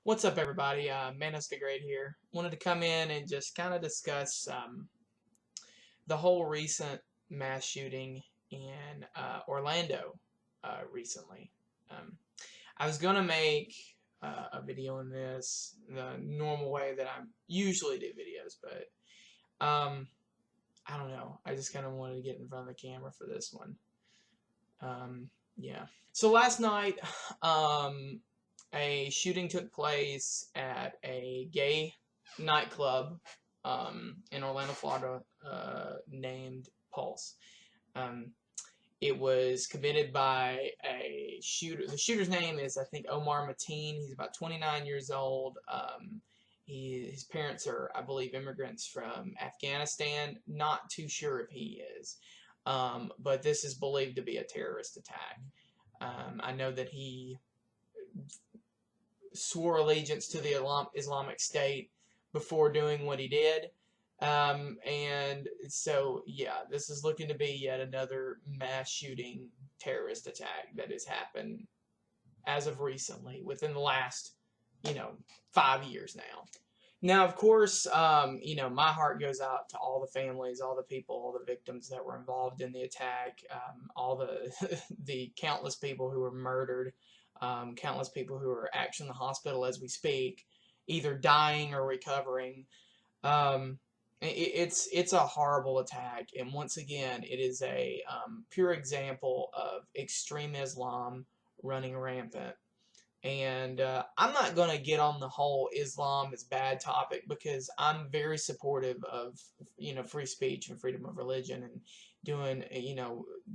What's up, everybody? Manos the Great here. Wanted to come in and just kind of discuss the whole recent mass shooting in Orlando recently. Um, I was going to make a video on this the normal way that I usually do videos, but I don't know. I just kind of wanted to get in front of the camera for this one. Yeah. So last night, a shooting took place at a gay nightclub in Orlando, Florida, named Pulse. Um, it was committed by a shooter. The shooter's name is, I think, Omar Mateen. He's about 29 years old. His parents are, I believe, immigrants from Afghanistan. Not too sure if he is. But this is believed to be a terrorist attack. I know that he swore allegiance to the Islamic State before doing what he did. And so, yeah, this is looking to be yet another mass shooting terrorist attack that has happened as of recently, within the last, 5 years now. Now, of course, my heart goes out to all the families, all the people, all the victims that were involved in the attack, all the the countless people who were murdered, countless people who are actually in the hospital as we speak, either dying or recovering. It's a horrible attack, and once again, it is a pure example of extreme Islam running rampant. And I'm not going to get on the whole Islam is bad topic, because I'm very supportive of, free speech and freedom of religion and doing,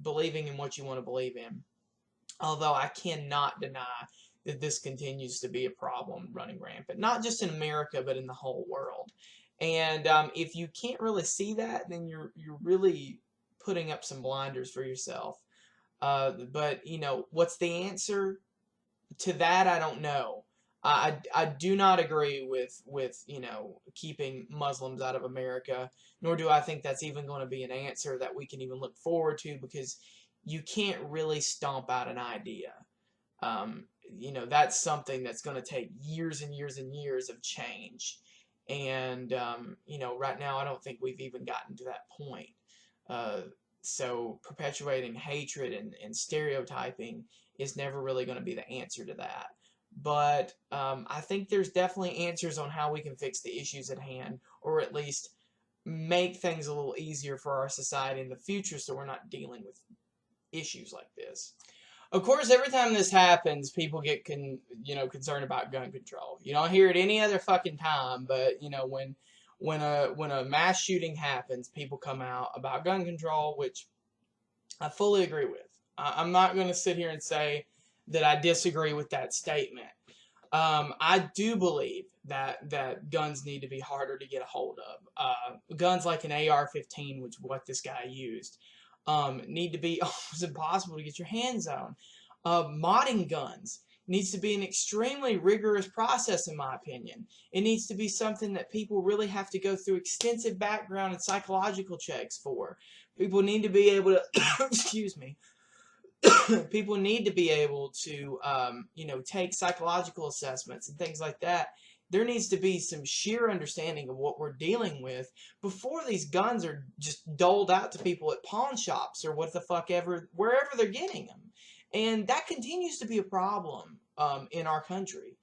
believing in what you want to believe in. Although I cannot deny that this continues to be a problem running rampant, not just in America, but in the whole world. And if you can't really see that, then you're really putting up some blinders for yourself. But, what's the answer to that? I don't know. I do not agree with keeping Muslims out of America, nor do I think that's even going to be an answer that we can even look forward to, because you can't really stomp out an idea. That's something that's going to take years and years and years of change. And, right now I don't think we've even gotten to that point. So perpetuating hatred and stereotyping is never really going to be the answer to that. But I think there's definitely answers on how we can fix the issues at hand, or at least make things a little easier for our society in the future, so we're not dealing with issues like this. Of course, every time this happens, people get concerned about gun control. You don't hear it any other fucking time, but when a mass shooting happens, people come out about gun control, which I fully agree with. I'm not going to sit here and say that I disagree with that statement. I do believe that guns need to be harder to get a hold of. Guns like an AR-15, which is what this guy used, need to be almost impossible to get your hands on. Modding guns needs to be an extremely rigorous process, in my opinion. It needs to be something that people really have to go through extensive background and psychological checks for. People need to be able to, excuse me, people need to be able to, take psychological assessments and things like that. There needs to be some sheer understanding of what we're dealing with before these guns are just doled out to people at pawn shops or what the fuck ever, wherever they're getting them. And that continues to be a problem in our country.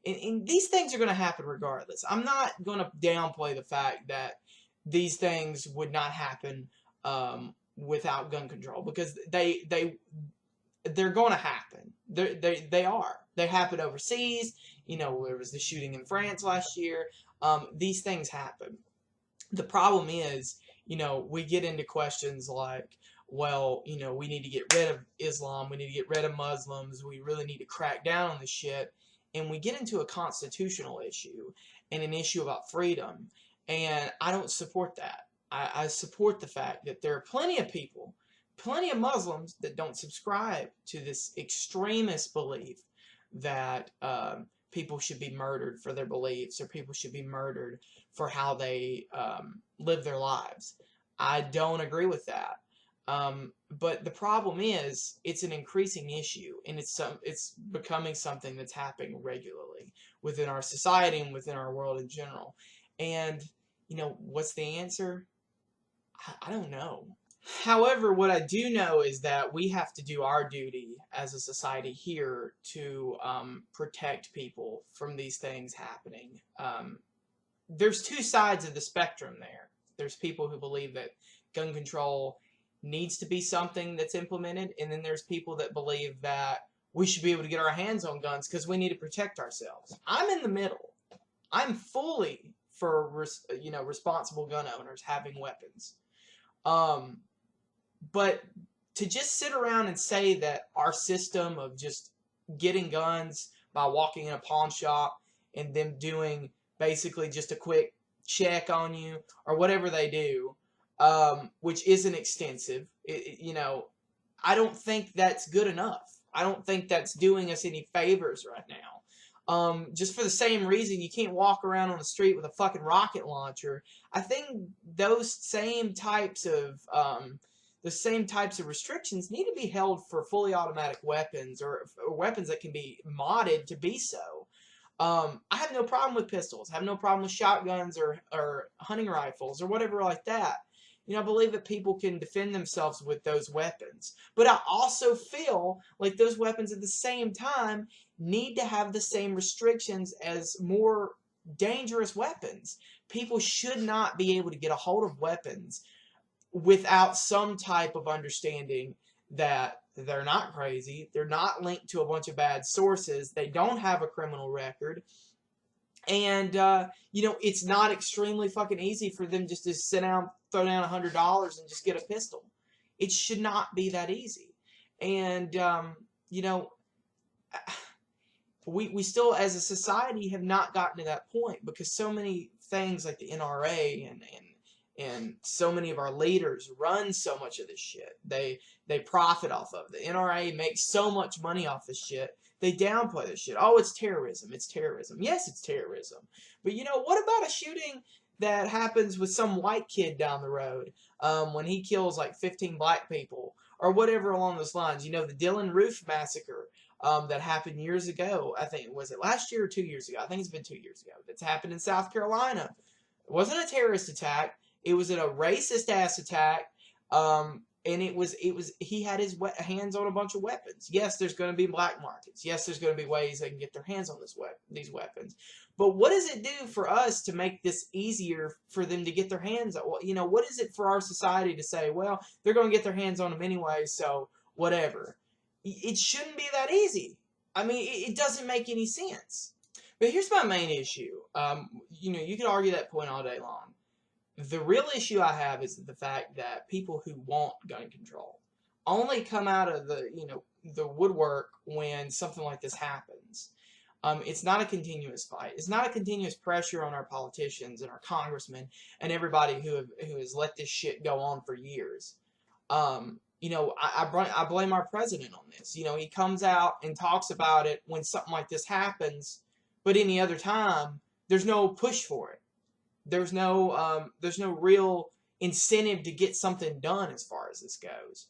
And these things are going to happen regardless. I'm not going to downplay the fact that these things would not happen without gun control, because they're going to happen. They are. They happen overseas. There was the shooting in France last year. These things happen. The problem is, we get into questions like, well, we need to get rid of Islam. We need to get rid of Muslims. We really need to crack down on this shit. And we get into a constitutional issue and an issue about freedom. And I don't support that. I support the fact that there are plenty of people, plenty of Muslims, that don't subscribe to this extremist belief that people should be murdered for their beliefs, or people should be murdered for how they live their lives. I don't agree with that. But the problem is, it's an increasing issue, and it's becoming something that's happening regularly within our society and within our world in general. And what's the answer? I don't know. However, what I do know is that we have to do our duty as a society here to protect people from these things happening. There's two sides of the spectrum there. There's people who believe that gun control needs to be something that's implemented, and then there's people that believe that we should be able to get our hands on guns because we need to protect ourselves. I'm in the middle. I'm fully for responsible gun owners having weapons. But to just sit around and say that our system of just getting guns by walking in a pawn shop and them doing basically just a quick check on you or whatever they do, which isn't extensive, I don't think that's good enough. I don't think that's doing us any favors right now. Just for the same reason you can't walk around on the street with a fucking rocket launcher. I think those same types of restrictions need to be held for fully automatic weapons or weapons that can be modded to be so. I have no problem with pistols. I have no problem with shotguns or hunting rifles or whatever like that. I believe that people can defend themselves with those weapons. But I also feel like those weapons at the same time need to have the same restrictions as more dangerous weapons. People should not be able to get a hold of weapons without some type of understanding that they're not crazy, they're not linked to a bunch of bad sources, they don't have a criminal record, and it's not extremely fucking easy for them just to sit down, throw down $100 and just get a pistol. It should not be that easy. And we still as a society have not gotten to that point, because so many things like the NRA and so many of our leaders run so much of this shit. They profit off of it. The NRA makes so much money off this shit. They downplay this shit. Oh, it's terrorism. It's terrorism. Yes, it's terrorism. But what about a shooting that happens with some white kid down the road when he kills like 15 black people or whatever along those lines? The Dylan Roof massacre that happened years ago. I think, was it last year or 2 years ago? I think it's been 2 years ago. That's happened in South Carolina. It wasn't a terrorist attack. It was a racist ass attack, and he had his hands on a bunch of weapons. Yes, there's going to be black markets. Yes, there's going to be ways they can get their hands on these weapons. But what does it do for us to make this easier for them to get their hands on? What is it for our society to say, well, they're going to get their hands on them anyway, so whatever? It shouldn't be that easy. I mean, it doesn't make any sense. But here's my main issue. You could argue that point all day long. The real issue I have is the fact that people who want gun control only come out of the woodwork when something like this happens. It's not a continuous fight. It's not a continuous pressure on our politicians and our congressmen and everybody who has let this shit go on for years. I blame our president on this. He comes out and talks about it when something like this happens, but any other time, there's no push for it. There's no real incentive to get something done as far as this goes.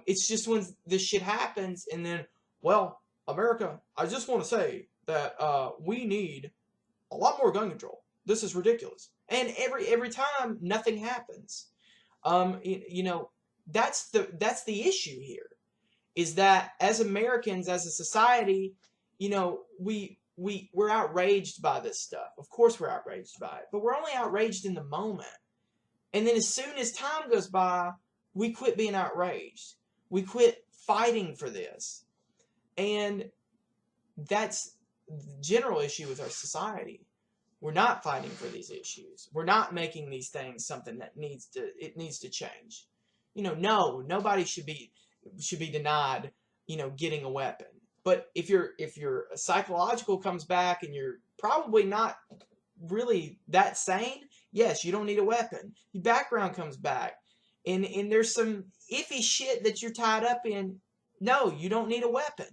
It's just when this shit happens, and then, well, America, I just want to say that we need a lot more gun control. This is ridiculous. And every time, nothing happens. That's the issue here, is that as Americans, as a society, we're outraged by this stuff. Of course we're outraged by it, but we're only outraged in the moment. And then as soon as time goes by, we quit being outraged. We quit fighting for this. And that's the general issue with our society. We're not fighting for these issues. We're not making these things something that needs to change. No, nobody should be denied, getting a weapon. But if your psychological comes back and you're probably not really that sane, yes, you don't need a weapon. Your background comes back, and there's some iffy shit that you're tied up in. No, you don't need a weapon.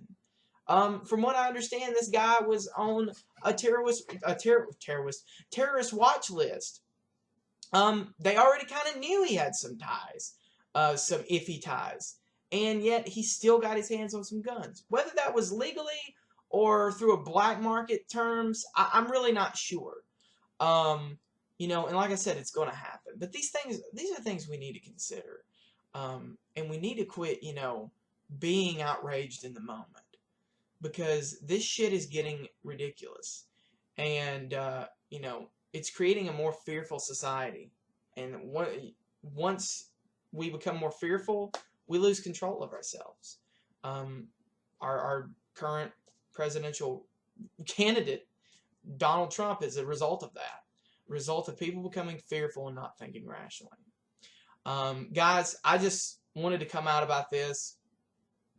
From what I understand, this guy was on a terrorist watch list. They already kind of knew he had some ties. some iffy ties. And yet he still got his hands on some guns. Whether that was legally or through a black market terms, I'm really not sure. You know, and like I said, it's going to happen. But these are things we need to consider. And we need to quit, you know, being outraged in the moment. Because this shit is getting ridiculous. And, you know, it's creating a more fearful society. And once we become more fearful, we lose control of ourselves. Our current presidential candidate, Donald Trump, is a result of that. Result of people becoming fearful and not thinking rationally. Guys, I just wanted to come out about this,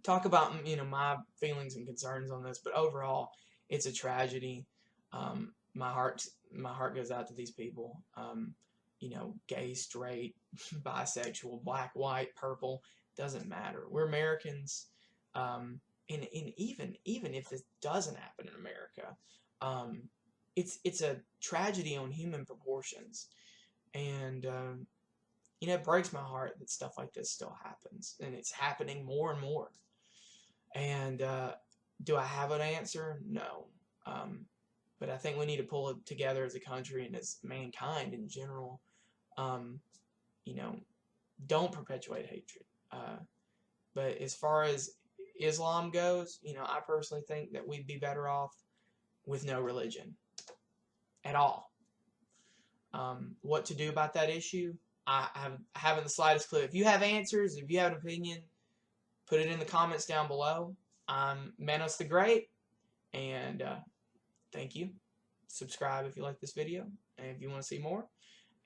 talk about, you know, my feelings and concerns on this, but overall, it's a tragedy. My heart goes out to these people. You know, gay, straight, bisexual, black, white, purple, doesn't matter. We're Americans, and even if this doesn't happen in America, it's a tragedy on human proportions, and you know, it breaks my heart that stuff like this still happens, and it's happening more and more. And do I have an answer? No. But I think we need to pull it together as a country and as mankind in general. You know, don't perpetuate hatred. But as far as Islam goes, you know, I personally think that we'd be better off with no religion at all. What to do about that issue, I haven't the slightest clue. If you have answers, if you have an opinion, put it in the comments down below. I'm Manos the Great, and thank you. Subscribe if you like this video, and if you want to see more,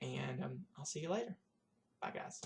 and I'll see you later. Bye, guys.